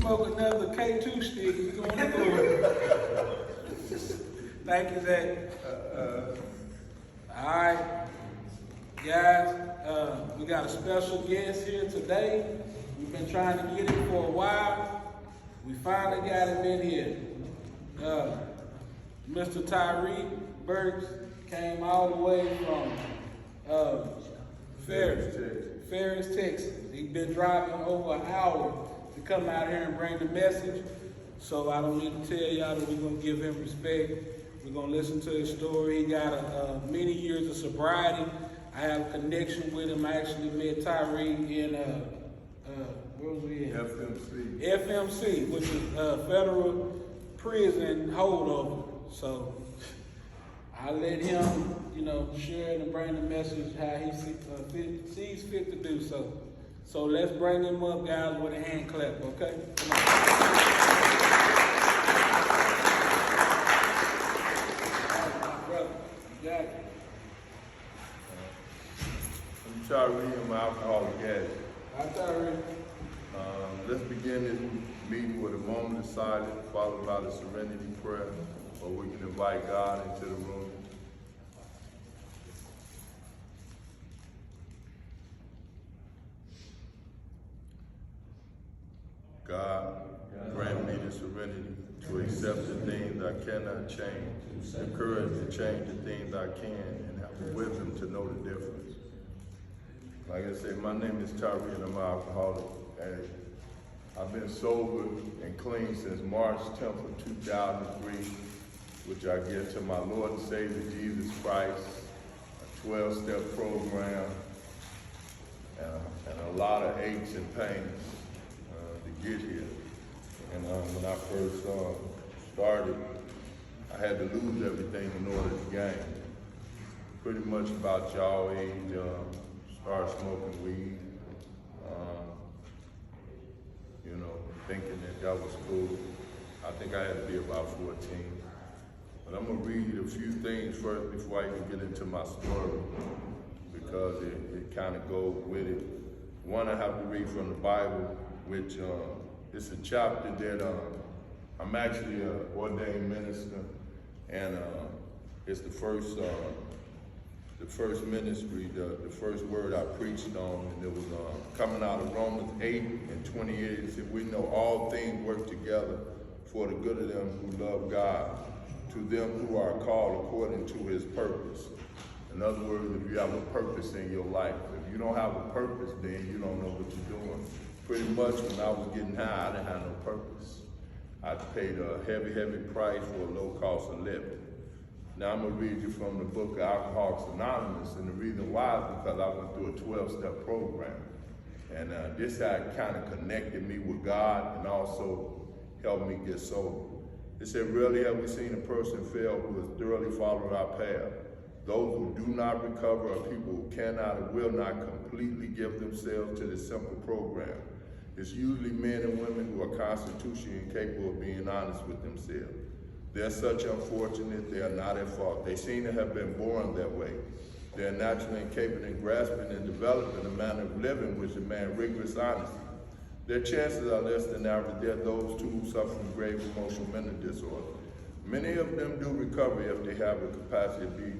smoke another K2 stick, we gonna do it. Thank you, Zach. All right, guys, we got a special guest here today. We've been trying to get him for a while. We finally got him in here. Mr. Tyree Burks came all the way from Ferris, Texas. He's been driving over an hour to come out here and bring the message. So I don't need to tell y'all that we're gonna give him respect. We're gonna listen to his story. He got many years of sobriety. I have a connection with him. I actually met Tyree in where was we in? FMC, which is federal prison holdover. So I let him, share and bring the message how he sees fit to do so. So let's bring him up, guys, with a hand clap, okay? Come on. Brother, you got it. I'm Tyree, I'm an alcoholic addict. Hi, Tyree. Let's begin this meeting with a moment of silence, followed by the serenity prayer, or we can invite God into the room. God, grant me the serenity to accept the things I cannot change, the courage to change the things I can, and have the wisdom to know the difference. Like I said, my name is Tyree and I'm an alcoholic addict. I've been sober and clean since March 10th of 2003, which I give to my Lord and Savior Jesus Christ, a 12-step program, and a lot of aches and pains to get here. And when I first started, I had to lose everything in order to gain. Pretty much about y'all age, started smoking weed, thinking that was cool. I think I had to be about 14. But I'm gonna read a few things first before I even get into my story, because it kind of goes with it. One, I have to read from the Bible, which it's a chapter that I'm actually an ordained minister, and it's the first ministry, the first word I preached on, and it was coming out of Romans 8 and 28. It said, we know all things work together for the good of them who love God, to them who are called according to his purpose. In other words, if you have a purpose in your life, if you don't have a purpose, then you don't know what you're doing. Pretty much when I was getting high, I didn't have no purpose. I paid a heavy, heavy price for a low cost of living. Now I'm gonna read you from the book of Alcoholics Anonymous, and the reason why is because I went through a 12-step program. And this had kind of connected me with God and also helped me get sober. It said, rarely have we seen a person fail who has thoroughly followed our path. Those who do not recover are people who cannot or will not completely give themselves to this simple program. It's usually men and women who are constitutionally incapable of being honest with themselves. They're such unfortunate, they are not at fault. They seem to have been born that way. They're naturally incapable in grasping and developing a manner of living which demands rigorous honesty. Their chances are less than average. They're those too who suffer from grave emotional mental disorder. Many of them do recover if they have the capacity to be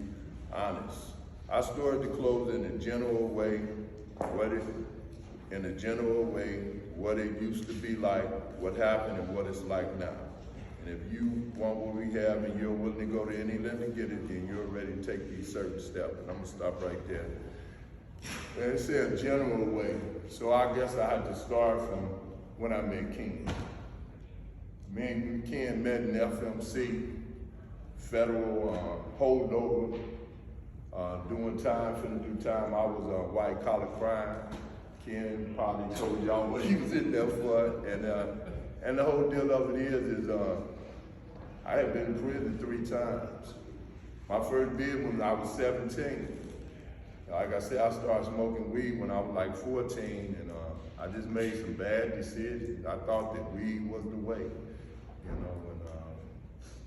honest. Our story to close in a general way, what it used to be like, what happened, and what it's like now. And if you want what we have and you're willing to go to any length to get it, then you're ready to take these certain steps. And I'm gonna stop right there. And it said general way. So I guess I had to start from when I met Ken. Me and Ken met in FMC, federal holdover, doing time, finna do time. I was a white collar crime. Ken probably told y'all what he was in there for. And the whole deal of it is I had been in prison 3 times. My first bid when I was 17. Like I said, I started smoking weed when I was like 14, and I just made some bad decisions. I thought that weed was the way, and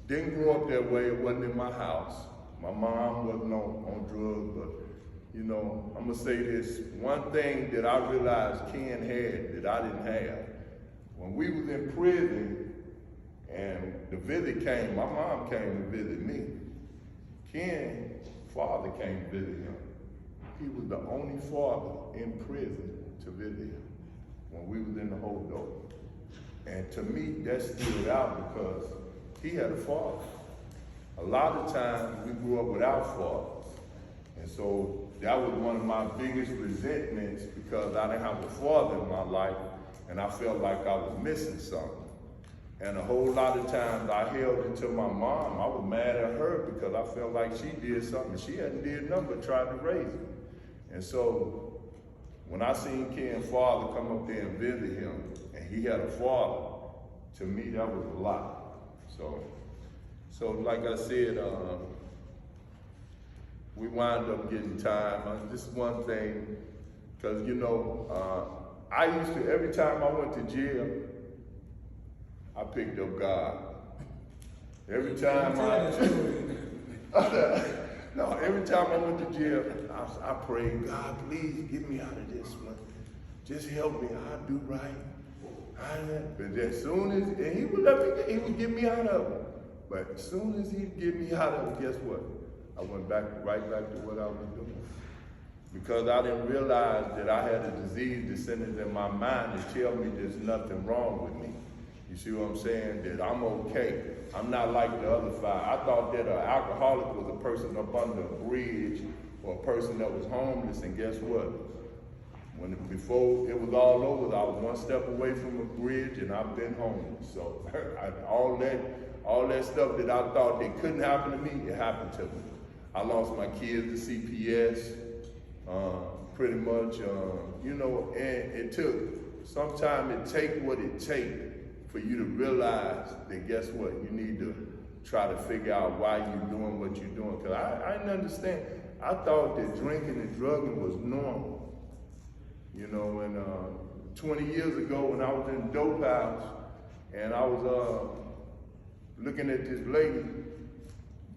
didn't grow up that way. It wasn't in my house. My mom wasn't on drugs, but I'm gonna say this. One thing that I realized Ken had that I didn't have when we was in prison and the visit came, my mom came to visit me. Ken's father came to visit him. He was the only father in prison to visit him when we was in the holdup. And to me, that stood out because he had a father. A lot of times we grew up without fathers. And so that was one of my biggest resentments because I didn't have a father in my life and I felt like I was missing something. And a whole lot of times I held it to my mom. I was mad at her because I felt like she did something. She hadn't did nothing but tried to raise me. And so when I seen Ken's father come up there and visit him, and he had a father, to me that was a lot. So like I said, we wound up getting time. This is one thing, because you know, I used to, every time I went to jail, I picked up God. Every time every time I went to jail, I prayed, God, please get me out of this one. Just help me, I'll do right. But as soon as, and he would get me out of it. But as soon as he'd get me out of it, guess what? I went right back to what I was doing. Because I didn't realize that I had a disease descended in my mind to tell me there's nothing wrong with me. You see what I'm saying? That I'm okay. I'm not like the other five. I thought that an alcoholic was a person up under a bridge or a person that was homeless, and guess what? Before it was all over, I was one step away from a bridge and I've been homeless. So all that stuff that I thought that couldn't happen to me, it happened to me. I lost my kids to CPS, pretty much, you know, and it took, sometimes it take what it takes for you to realize that guess what, you need to try to figure out why you're doing what you're doing. Because I didn't understand. I thought that drinking and drugging was normal. You know, and 20 years ago when I was in the dope house and I was looking at this lady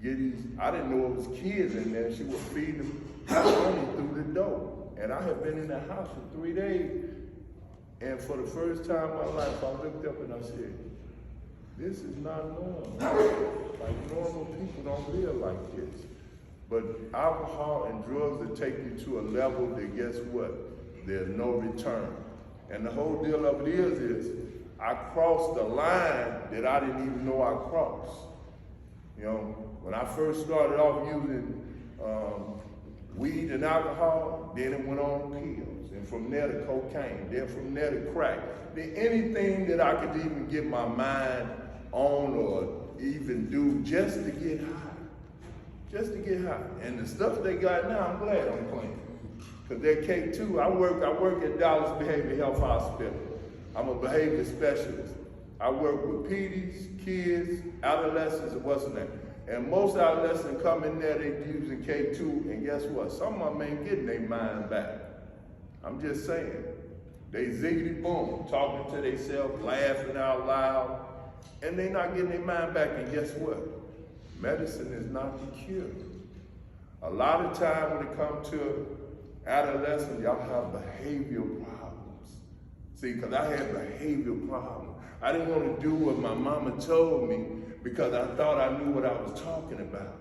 get these, I didn't know it was kids in there. She would feed them money through the dope. And I had been in the house for 3 days. And for the first time in my life, I looked up and I said, this is not normal. Like normal people don't live like this. But alcohol and drugs will take you to a level that guess what? There's no return. And the whole deal of it is I crossed the line that I didn't even know I crossed. You know, when I first started off using weed and alcohol, then it went on pills, and from there to cocaine, then from there to crack. Then anything that I could even get my mind on or even do just to get high. Just to get high. And the stuff they got now, I'm glad I'm playing. Because they're K2. I work at Dallas Behavioral Health Hospital. I'm a behavior specialist. I work with PDs, kids, adolescents, and what's the name. And most adolescents come in there, they using K2, and guess what? Some of them ain't getting their mind back. I'm just saying. They ziggity boom, talking to themselves, laughing out loud, and they not getting their mind back, and guess what? Medicine is not the cure. A lot of time when it comes to adolescents, y'all have behavioral problems. See, because I had behavioral problems. I didn't want to do what my mama told me because I thought I knew what I was talking about.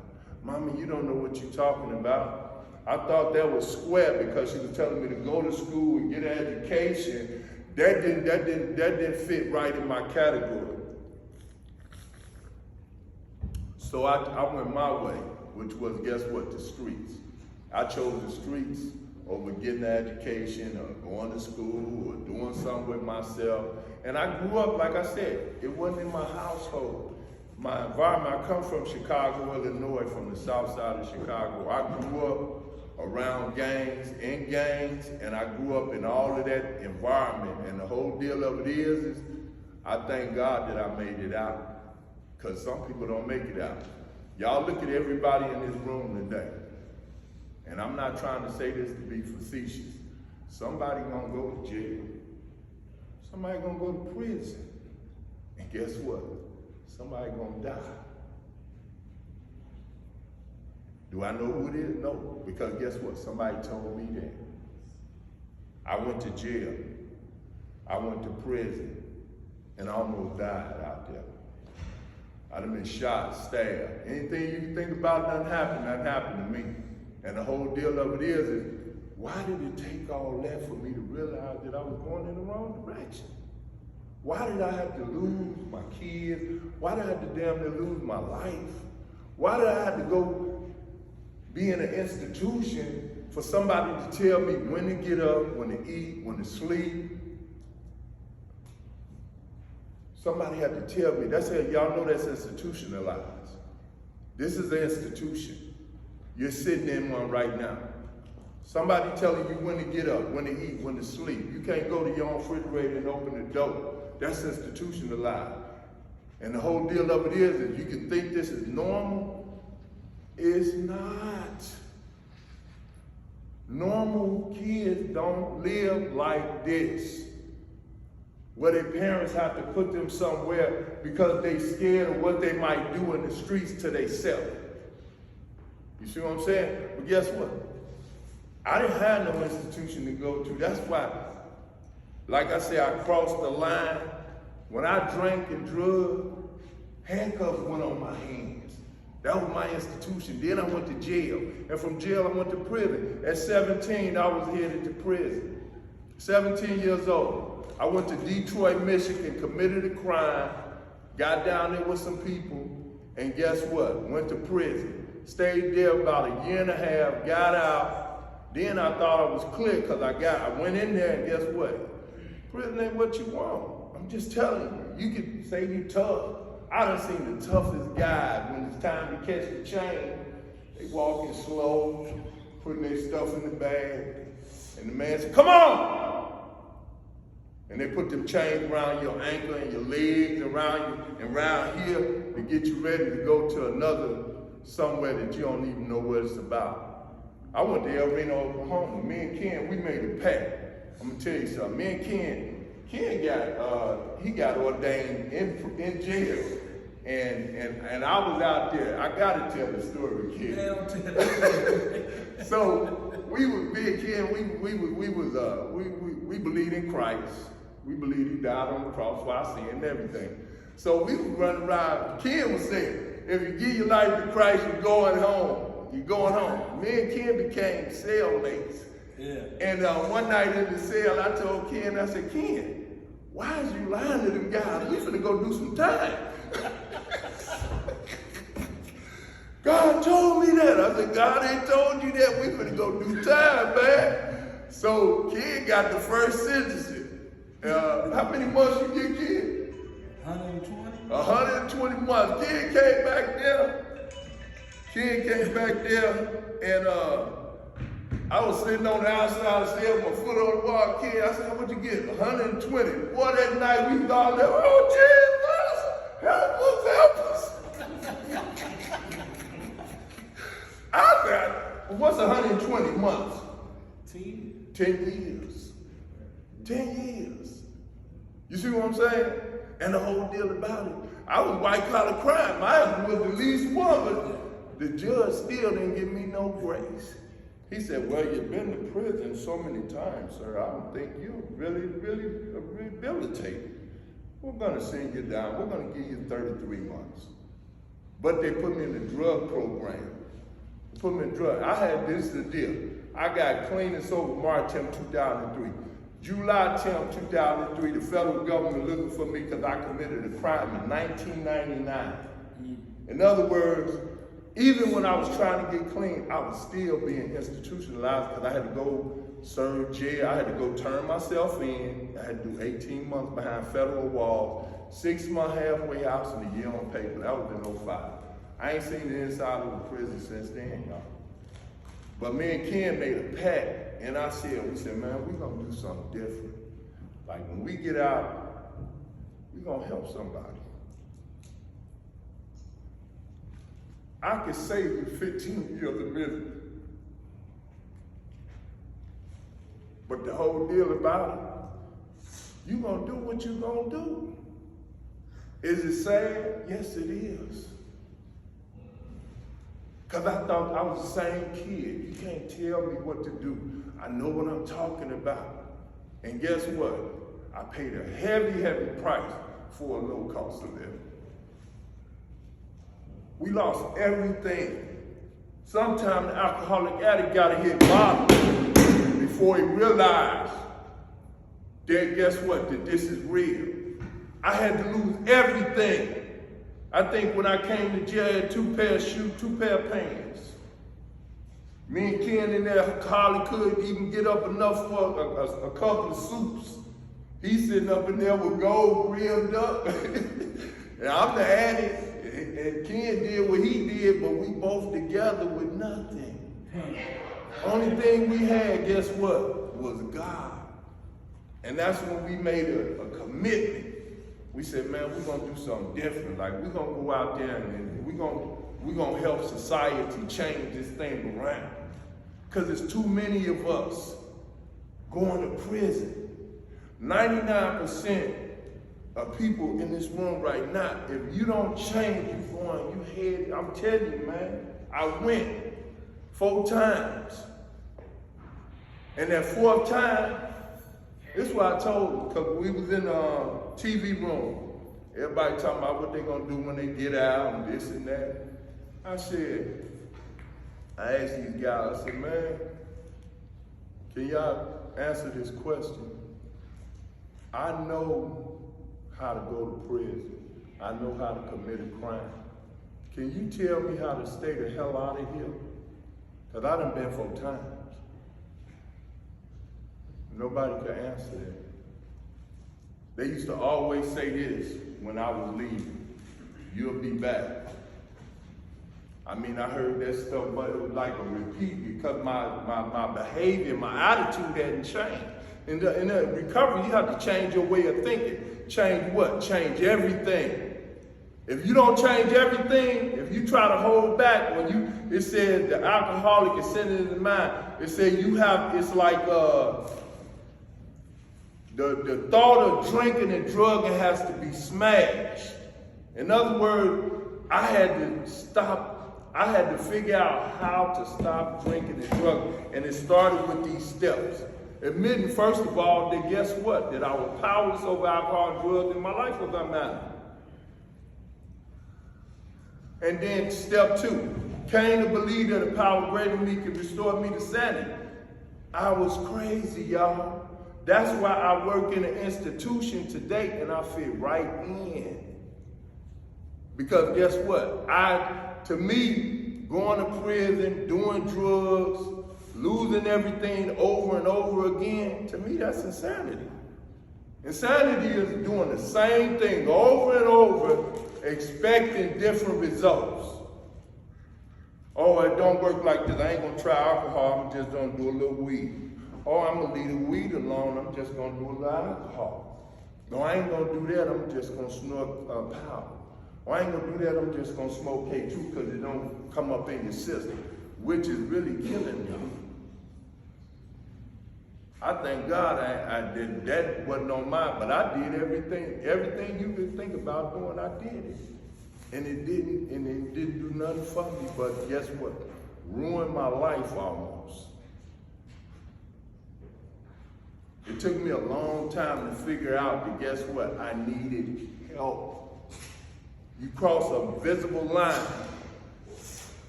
Mama, you don't know what you're talking about. I thought that was square because she was telling me to go to school and get an education. That didn't fit right in my category. So I went my way, which was, guess what, the streets. I chose the streets over getting an education or going to school or doing something with myself. And I grew up, like I said, it wasn't in my household. My environment, I come from Chicago, Illinois, from the south side of Chicago. I grew up around gangs, in gangs, and I grew up in all of that environment. And the whole deal of it is I thank God that I made it out. Because some people don't make it out. Y'all look at everybody in this room today. And I'm not trying to say this to be facetious. Somebody gonna go to jail. Somebody gonna go to prison. And guess what? Somebody gonna die. Do I know who it is? No. Because guess what? Somebody told me that. I went to jail. I went to prison. and I almost died out there. I'd have been shot, stabbed. Anything you can think about done happened to me. And the whole deal of it is why did it take all that for me to realize that I was going in the wrong direction? Why did I have to lose my kids? Why did I have to damn near lose my life? Why did I have to go be in an institution for somebody to tell me when to get up, when to eat, when to sleep? Somebody had to tell me. That's how y'all know that's institutionalized. This is an institution. You're sitting in one right now. Somebody telling you when to get up, when to eat, when to sleep. You can't go to your own refrigerator and open the door. That's institutionalized. And the whole deal of it is you can think this is normal. It's not. Normal kids don't live like this, where their parents have to put them somewhere because they scared of what they might do in the streets to themselves. You see what I'm saying? But guess what? I didn't have no institution to go to. That's why, like I said, I crossed the line. When I drank and drug, handcuffs went on my hands. That was my institution. Then I went to jail. And from jail, I went to prison. At 17, I was headed to prison. 17 years old. I went to Detroit, Michigan, committed a crime, got down there with some people, and guess what? Went to prison. Stayed there about a year and a half, got out. Then I thought I was clear because I went in there and guess what? Prison ain't what you want. I'm just telling you. You can say you tough. I done seen the toughest guys when it's time to catch the chain. They walking slow, putting their stuff in the bag, and the man said, "Come on!" And they put them chains around your ankle and your legs, around you, and around here to get you ready to go to another somewhere that you don't even know what it's about. I went to El Reno, Oklahoma. Me and Ken, we made a pact. I'm gonna tell you something. Me and Ken got ordained in jail. And I was out there. I gotta tell the story, Ken. So we was big, Ken. We believed in Christ. We believed he died on the cross for our sin and everything. So we was running around. Ken was saying, if you give your life to Christ, you're going home. You're going home. Me and Ken became cellmates. Yeah. And one night in the cell, I told Ken, I said, Ken, why is you lying to them guys? We finna go do some time. God told me that. I said, God ain't told you that. We finna go do time, man. So Ken got the first sentencing. How many months you get, Ken? 120. 120 months. Ken came back there, and I was sitting on the outside of the cell with my foot on the wall. Ken, I said, what'd you get? 120. Boy, that night we was all there, oh, Jesus, help us. I said, what's 120 months? 10 years. 10 years. You see what I'm saying? And the whole deal about it. I was white collar crime. Mine was the least one, but the judge still didn't give me no grace. He said, well, you've been to prison so many times, sir. I don't think you're really rehabilitated. We're going to send you down. We're going to give you 33 months. But they put me in the drug program. They put me in drug. I had this the deal. I got clean and sober March 10, 2003. July 10, 2003, the federal government looking for me because I committed a crime in 1999. In other words, even when I was trying to get clean, I was still being institutionalized because I had to go serve jail. I had to go turn myself in. I had to do 18 months behind federal walls, 6 month halfway house, and a year on paper. That was in 05. I ain't seen the inside of the prison since then, y'all. But me and Ken made a pact, and we said, man, we're gonna do something different. Like when we get out, we're gonna help somebody. I could save you 15 years of misery. But the whole deal about it, you gonna do what you gonna do. Is it sad? Yes, it is. Because I thought I was the same kid. You can't tell me what to do. I know what I'm talking about. And guess what? I paid a heavy, heavy price for a low cost of living. We lost everything. Sometimes the alcoholic addict got to hit bottom before he realized that, guess what, that this is real. I had to lose everything. I think when I came to jail, I had 2 pair of shoes, 2 pair of pants. Me and Ken in there hardly could even get up enough for a couple of soups. He's sitting up in there with gold rimmed up. And I'm the addict. And Ken did what he did, but we both together with nothing. Only thing we had, guess what, was God. And that's when we made a commitment. We said, man, we're gonna do something different. Like, we're gonna go out there and we're gonna help society change this thing around. Because there's too many of us going to prison. 99% of people in this room right now, if you don't change, you head, I'm telling you, man, I went 4 times. And that 4th time, this is what I told them, because we was in a TV room. Everybody talking about what they gonna do when they get out and this and that. I asked these guys, I said, man, can y'all answer this question? I know how to go to prison. I know how to commit a crime. Can you tell me how to stay the hell out of here? Because I done been 4 times. Nobody could answer that. They used to always say this when I was leaving: you'll be back. I mean, I heard that stuff, but it was like a repeat because my behavior, my attitude hadn't changed. In the recovery, you have to change your way of thinking. Change what? Change everything. If you don't change everything, if you try to hold back, it said the alcoholic is sending in the mind. It said it's like the thought of drinking and drugging has to be smashed. In other words, I had to figure out how to stop drinking and drugging. And it started with these steps. Admitting, first of all, that guess what? That I was powerless over alcohol and drugs and my life was unmanageable. And then step 2, came to believe that a power greater than me could restore me to sanity. I was crazy, y'all. That's why I work in an institution today and I fit right in. Because guess what? To me, going to prison, doing drugs, losing everything over and over again, to me that's insanity. Insanity is doing the same thing over and over, expecting different results. Oh, it don't work like this. I ain't gonna try alcohol, I'm just gonna do a little weed. Oh, I'm gonna leave the weed alone, I'm just gonna do a little alcohol. No, I ain't gonna do that, I'm just gonna snort powder. Or I ain't gonna do that, I'm just gonna smoke K2 because it don't come up in your system, which is really killing you. I thank God I did that, wasn't on mine, but I did everything you could think about doing, I did it. And it didn't do nothing for me, but guess what? Ruined my life almost. It took me a long time to figure out that guess what? I needed help. You cross a visible line.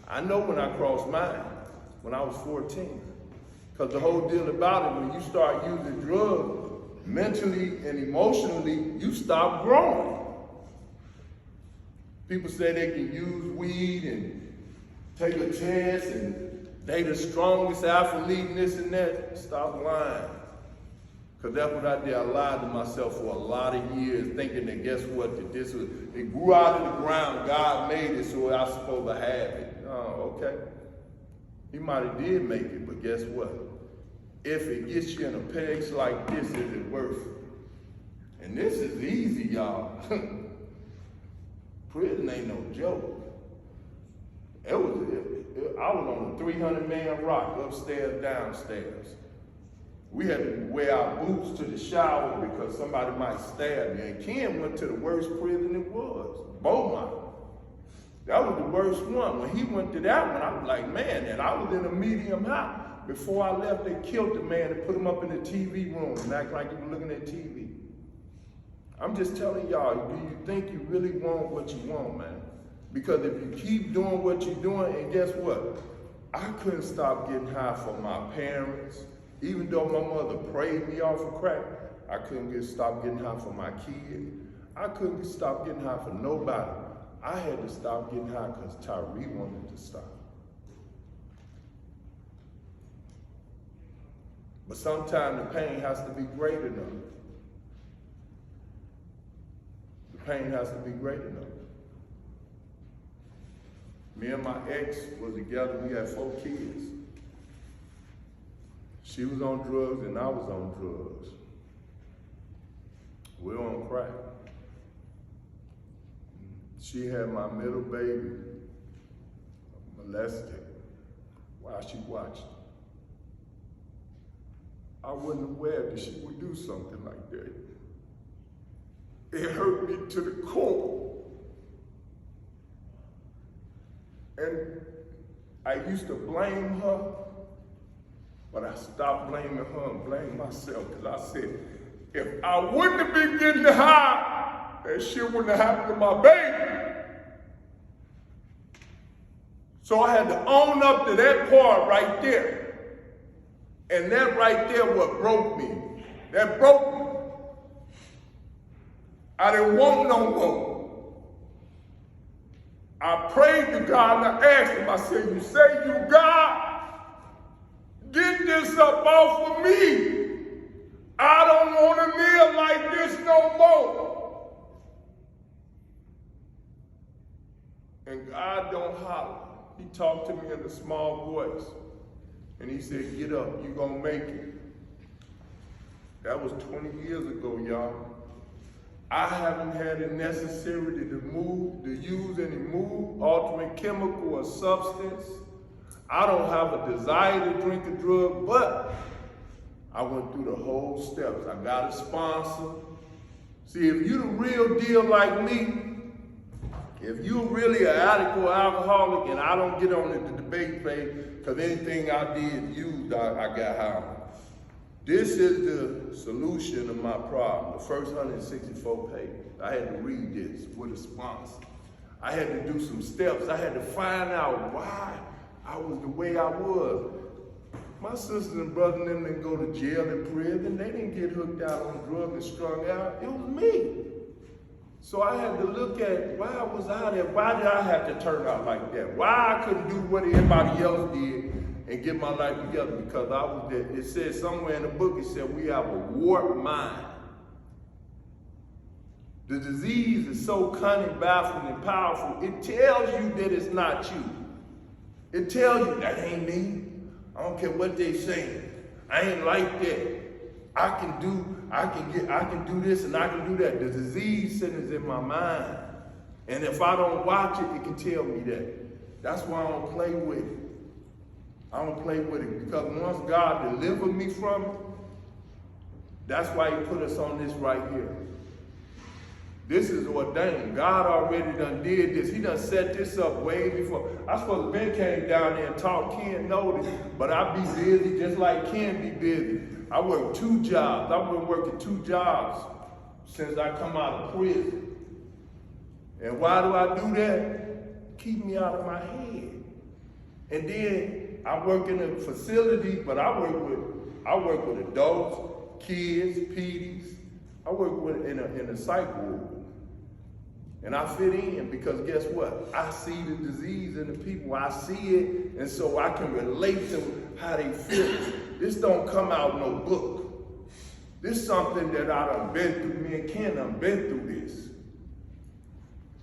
I know when I crossed mine, when I was 14. Because the whole deal about it, when you start using drugs, mentally and emotionally, you stop growing. People say they can use weed and take a chance and they the strongest athlete and this and that. Stop lying. Because that's what I did. I lied to myself for a lot of years, thinking that guess what, that it grew out of the ground. God made it, so I was supposed to have it. Oh, okay. He might have did make it, but guess what? If it gets you in a pegs like this, is it worth it? And this is easy, y'all. Prison ain't no joke. I was on a 300-man rock, upstairs, downstairs. We had to wear our boots to the shower because somebody might stab you. And Ken went to the worst prison it was, Beaumont. That was the worst one. When he went to that one, I was like, man, and I was in a medium high. Before I left, they killed the man and put him up in the TV room and act like he was looking at TV. I'm just telling y'all, do you think you really want what you want, man? Because if you keep doing what you're doing, and guess what? I couldn't stop getting high for my parents. Even though my mother prayed me off of crack, I couldn't stop getting high for my kids. I couldn't stop getting high for nobody. I had to stop getting high because Tyree wanted to stop. But sometimes the pain has to be great enough. The pain has to be great enough. Me and my ex was together, we had 4 kids. She was on drugs and I was on drugs. We're on crack. She had my middle baby molested while she watched. I wasn't aware that she would do something like that. It hurt me to the core. And I used to blame her, but I stopped blaming her and blamed myself because I said, if I wouldn't have been getting high, that shit wouldn't have happened to my baby. So I had to own up to that part right there. And that right there what broke me. That broke me. I didn't want no more. I prayed to God and I asked him, I said, you say you God, get this up off of me. I don't want to live like this no more. And God don't holler. He talked to me in a small voice. And he said, get up, you're gonna make it. That was 20 years ago, y'all. I haven't had the necessity to use any altering chemical or substance. I don't have a desire to drink a drug, but I went through the whole steps. I got a sponsor. See, if you the real deal like me, if you're really an addict or alcoholic, and I don't get on the debate page, because anything I did used, I got high. This is the solution of my problem. The first 164 pages. I had to read this with a sponsor. I had to do some steps. I had to find out why I was the way I was. My sisters and brothers and them didn't go to jail and prison. They didn't get hooked out on drugs and strung out. It was me. So I had to look at why was I there? Why did I have to turn out like that? Why I couldn't do what everybody else did and get my life together? Because I was there. It said somewhere in the book, it said we have a warped mind. The disease is so cunning, baffling, and powerful. It tells you that it's not you. It tells you that ain't me. I don't care what they say. I ain't like that. I can do this and I can do that. The disease centers in my mind. And if I don't watch it, it can tell me that. That's why I don't play with it. I don't play with it because once God delivered me from it, that's why he put us on this right here. This is ordained. God already done did this. He done set this up way before. I supposed to have been came down there and talked. Ken noticed, but I be busy just like Ken be busy. I work 2 jobs. I've been working 2 jobs since I come out of prison. And why do I do that? Keep me out of my head. And then I work in a facility, but I work with adults, kids, peds. I work with in a psych ward. And I fit in because guess what? I see the disease in the people. I see it, and so I can relate to how they feel. This don't come out no book. This is something that I done been through. Me and Ken done been through this.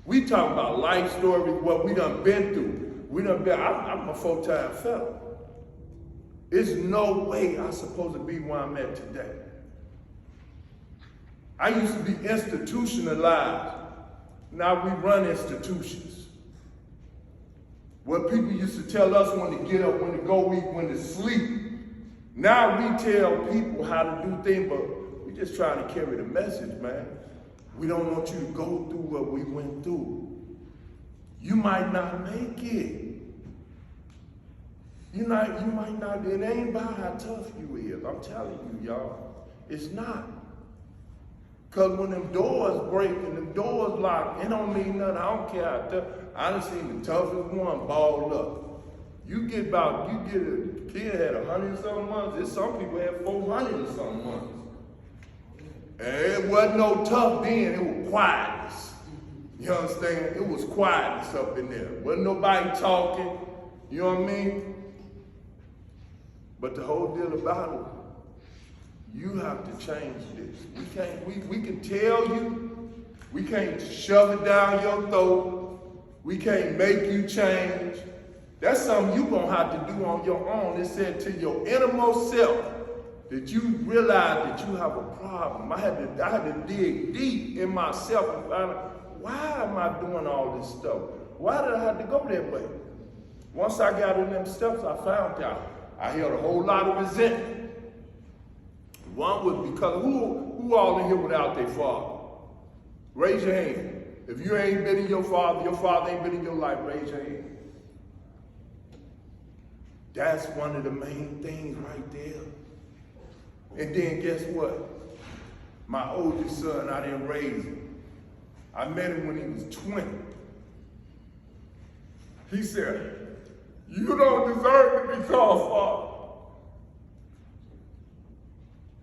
We talk about life stories, what we done been through. I'm a full-time fellow. There's no way I'm supposed to be where I'm at today. I used to be institutionalized. Now we run institutions. What people used to tell us when to get up, when to go eat, when to sleep. Now we tell people how to do things, but we're just trying to carry the message, man. We don't want you to go through what we went through. You might not make it. You might not, it ain't about how tough you is. I'm telling you, y'all, it's not. Because when them doors break and them doors lock, it don't mean nothing. I don't care how tough. I done seen the toughest one balled up. You get a kid had 100 and something months. There's some people had 400 and something months. And it wasn't no tough then, it was quietness. You understand? It was quietness up in there. Wasn't nobody talking, you know what I mean? But the whole deal about it, you have to change this. We can tell you, we can't shove it down your throat, we can't make you change. That's something you're gonna have to do on your own. It said to your innermost self that you realize that you have a problem. I had to dig deep in myself and find out, why am I doing all this stuff? Why did I have to go that way? Once I got in them steps, I found out I held a whole lot of resentment. One was because who all in here without their father? Raise your hand. If you ain't been in your father ain't been in your life, raise your hand. That's one of the main things right there. And then guess what? My oldest son, I didn't raise him. I met him when he was 20. He said, "You don't deserve to be called father.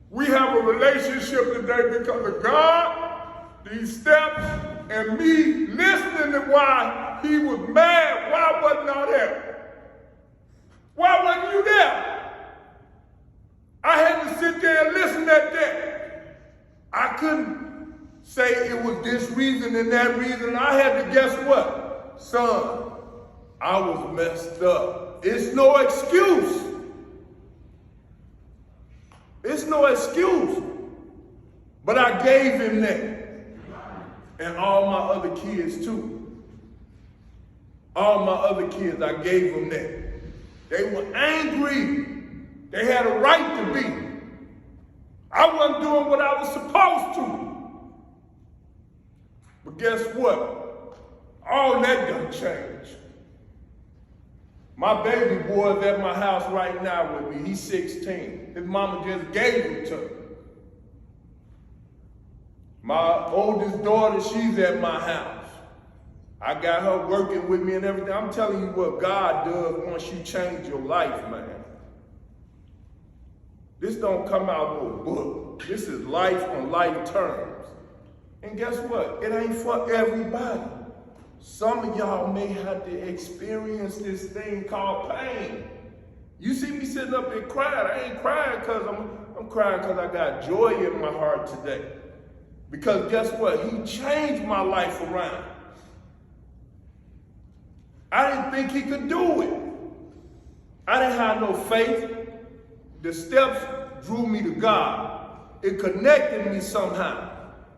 We have a relationship today because of God, these steps, and me listening to why he was mad. Why wasn't I there? Why wasn't you there? I had to sit there and listen at that. I couldn't say it was this reason and that reason. I had to guess what? Son, I was messed up. It's no excuse. It's no excuse. But I gave him that. And all my other kids too. All my other kids, I gave them that. They were angry. They had a right to be. I wasn't doing what I was supposed to. But guess what? All that done changed. My baby boy is at my house right now with me. He's 16. His mama just gave him to me. My oldest daughter, she's at my house. I got her working with me and everything. I'm telling you what God does once you change your life, man. This don't come out of no book. This is life on life terms. And guess what? It ain't for everybody. Some of y'all may have to experience this thing called pain. You see me sitting up there crying. I ain't crying because I'm crying because I got joy in my heart today. Because guess what? He changed my life around. I didn't think he could do it. I didn't have no faith. The steps drew me to God. It connected me somehow.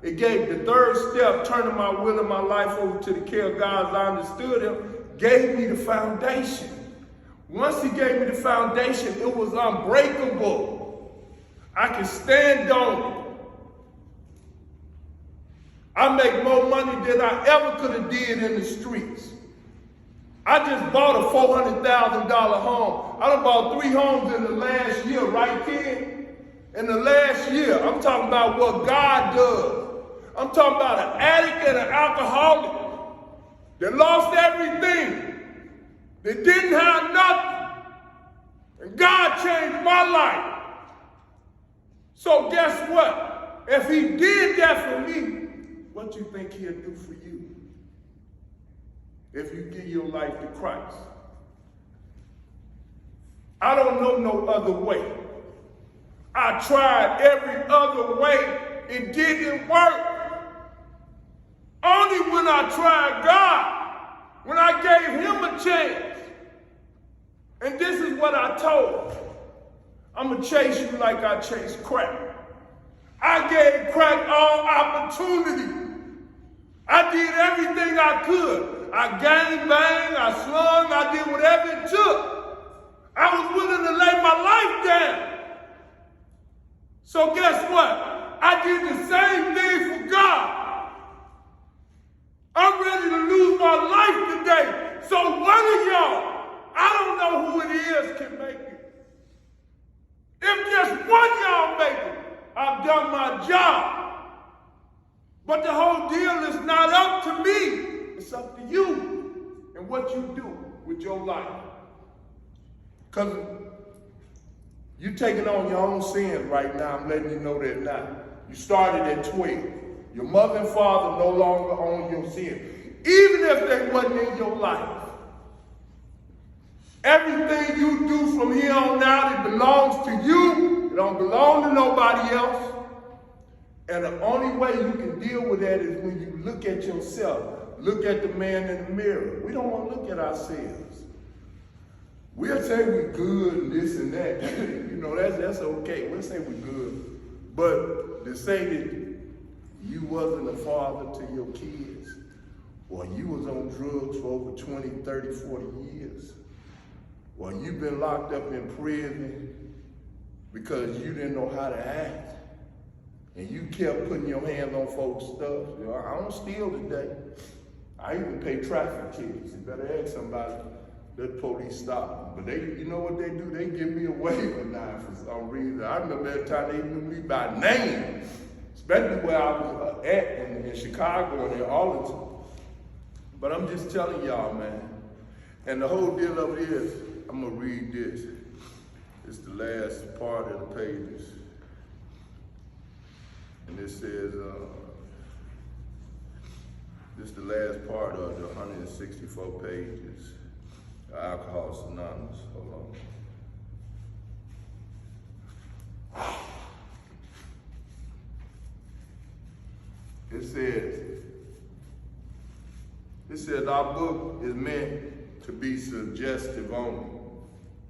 It gave the third step, turning my will and my life over to the care of God as I understood him, gave me the foundation. Once he gave me the foundation, it was unbreakable. I could stand on it. I make more money than I ever could have did in the streets. I just bought a $400,000 home. I done bought 3 homes in the last year, right, kid? In the last year, I'm talking about what God does. I'm talking about an addict and an alcoholic that lost everything, that didn't have nothing. And God changed my life. So guess what? If he did that for me, what you think he'll do for you? If you give your life to Christ. I don't know no other way. I tried every other way. It didn't work. Only when I tried God, when I gave him a chance. And this is what I told him. I'm going to chase you like I chase crack. I gave crack all opportunity. I did everything I could. I gang banged, I slung, I did whatever it took. I was willing to lay my life down. So guess what? I did the same thing for God. I'm ready to lose my life today. So one of y'all, I don't know who it is, can make it. If just one y'all make it, I've done my job. But the whole deal is not up to me. It's up to you and what you do with your life. Because you're taking on your own sins right now. I'm letting you know that now. You started at 12. Your mother and father no longer own your sin. Even if they wasn't in your life. Everything you do from here on out, it belongs to you. It don't belong to nobody else. And the only way you can deal with that is when you look at yourself. Look at the man in the mirror. We don't want to look at ourselves. We'll say we're good and this and that. You know, that's okay. We'll say we're good. But to say that you wasn't a father to your kids, or you was on drugs for over 20, 30, 40 years, or you've been locked up in prison because you didn't know how to act, and you kept putting your hands on folks' stuff. You know, I don't steal today. I even pay traffic tickets. You better ask somebody. Let the police stop them. But you know what they do? They give me a waiver now for some reason. I remember that time they knew me by name, especially where I was at in Chicago and in Arlington. But I'm just telling y'all, man. And the whole deal of it is, I'm gonna read this. It's the last part of the pages. And it says, this is the last part of the 164 pages. Alcoholics Anonymous. Hold on. It says our book is meant to be suggestive only.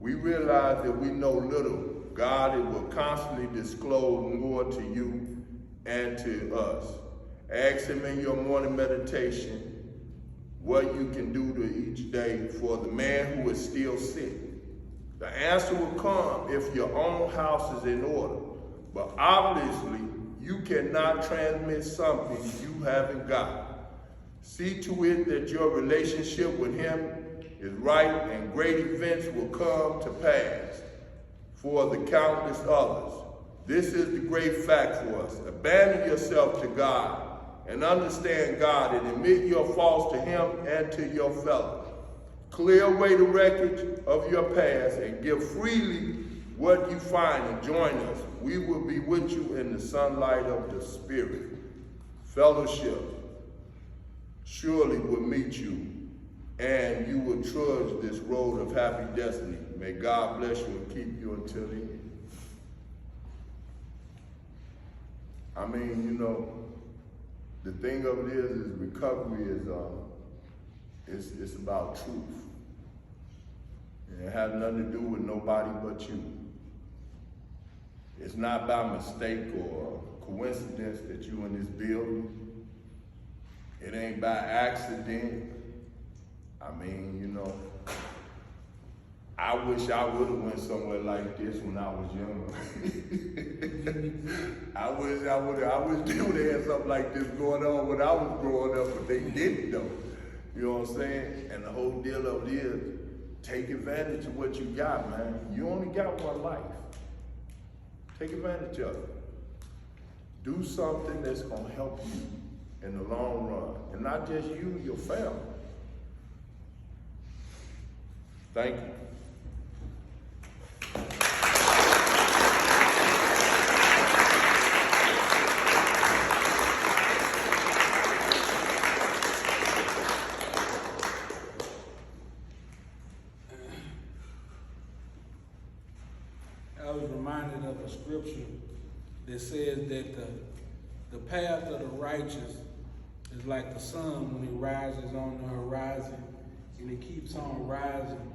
We realize that we know little. God will constantly disclose more to you and to us. Ask him in your morning meditation what you can do to each day for the man who is still sick. The answer will come if your own house is in order. But obviously, you cannot transmit something you haven't got. See to it that your relationship with him is right and great events will come to pass for the countless others. This is the great fact for us. Abandon yourself to God and understand God and admit your faults to him and to your fellow. Clear away the wreckage of your past and give freely what you find and join us. We will be with you in the sunlight of the Spirit. Fellowship surely will meet you and you will trudge this road of happy destiny. May God bless you and keep you until the end. I mean, you know, the thing of it is recovery is it's about truth. And it has nothing to do with nobody but you. It's not by mistake or coincidence that you in this building. It ain't by accident. I mean, you know, I wish I would have went somewhere like this when I was younger. I wish they would have had something like this going on when I was growing up, but they didn't though. You know what I'm saying? And the whole deal of it is, take advantage of what you got, man. You only got one life. Take advantage of it. Do something that's gonna help you in the long run. And not just you, your family. Thank you. I was reminded of a scripture that says that the path of the righteous is like the sun when it rises on the horizon, and it keeps on rising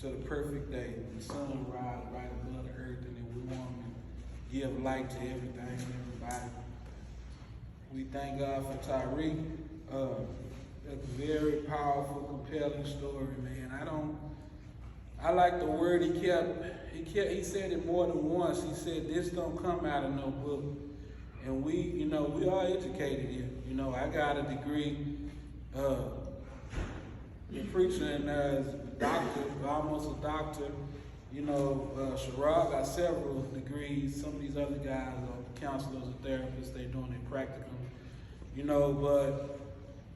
to the perfect day. The sun rises right above the earth, and then we want to give light to everything and everybody. We thank God for Tyree. That's a very powerful, compelling story, man. I like the word he said it more than once. He said, this don't come out of no book. And we are educated here. You know, I got a degree in preaching and as a doctor, almost a doctor. You know, Sherrod got several degrees. Some of these other guys are counselors and therapists. They're doing their practicum. You know, but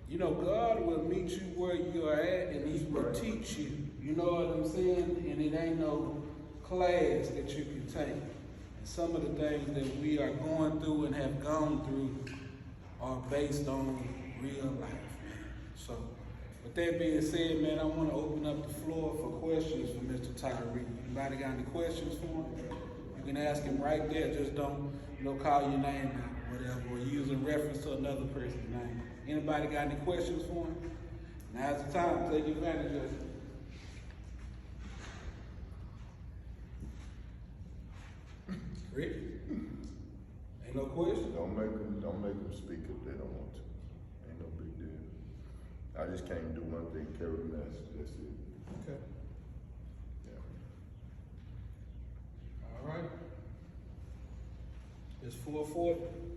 you know, God will meet you where you are at, and He will teach you. You know what I'm saying? And it ain't no class that you can take. And some of the things that we are going through and have gone through are based on real life, man. So, with that being said, man, I want to open up the floor for questions for Mr. Tyree. Anybody got any questions for him? You can ask him right there. Just don't, call your name out, whatever, or use a reference to another person's name. Anybody got any questions for him? Now's the time. Take advantage of it. Rick? Ain't no question? Don't make them speak if they don't want to. Ain't no big deal. I just came to do one thing, carry the message. That's it. Okay. Yeah. All right. It's 4:40.